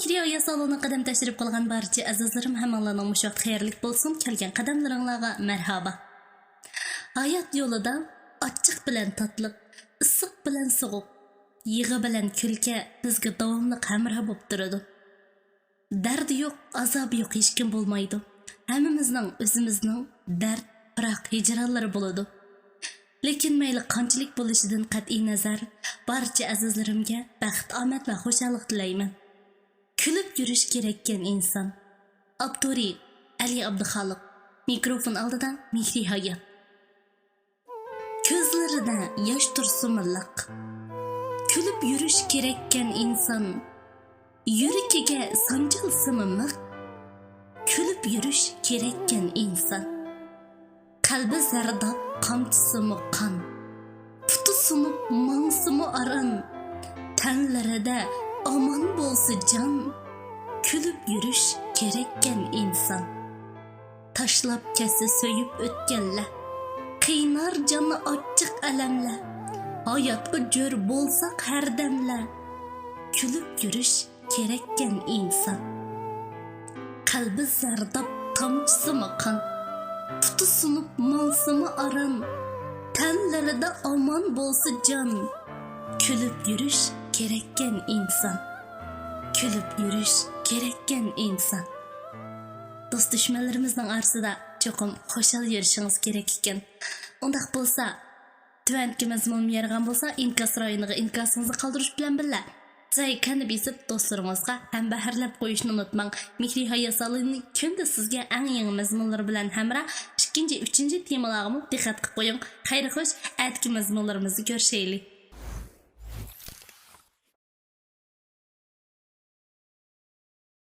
Mihriya salonuna qadam tashrif qilgan barcha azizlarim hammalarning mushaq xayrlik bo'lsin. Kelgan qadamlaringizga marhaba. Hayot yo'lida achchiq bilan tatliq, issiq bilan sovuq, yig'i bilan kulka bizga davomli hamroh bo'lib turadi. Dardi yo'q, azobi yo'q hech kim bo'lmaydi. Hammamizning o'zimizning dard, biroq hijronlari bo'ladi. Lekin mayli qanchalik bo'lishidan qat'iy nazar, barcha azizlarimga baxt, omad va xushalik tilayman. Kulib yurish kerakkan inson. Abduri Ali Abduxoliq. Mikrofon oldida Mehri Hayot. Ko'zlarida yosh tursin liq. Kulib yurish kerakkan inson. Yuragiga sanjilsimi miq. Kulib yurish kerakkan inson. Qalbi zardob, qamchisimi qon. Puti sunib, mansimi aran. Tanlarida aman bo'lsa jon. Kulib yurish kerakkan inson. Tashlab kesi so'yib o'tganlar. Qiynar jonni ochiq alamlar. Hayotga jo'r bo'lsak har damla. Kulib yurish kerakkan inson. Qalbi zardob, tomchisimi qon. Puti sunib, mansimi aran. Tanlarida aman bo'lsa jon. Kulib yurish kerakkan inson. Kulib yurish kerakkan inson. Do'st dushmanlarimizning orasida cho'qim xo'shal yurishingiz kerak ekan. Undaq bo'lsa, tuvanki mazmun yargan bo'lsa, inkas rayoniga inkasingizni qoldirish bilan birga zaykani besib do'stlaringizga ham baharlab qo'yishni unutmang. Mehri Hayot salonining kunda sizga eng yangi mazmunlar bilan hamroh 2-3 temalarga diqqat qilib qo'ying. Xayr xo'sh, atki mazmunlarimizni ko'rishaylik.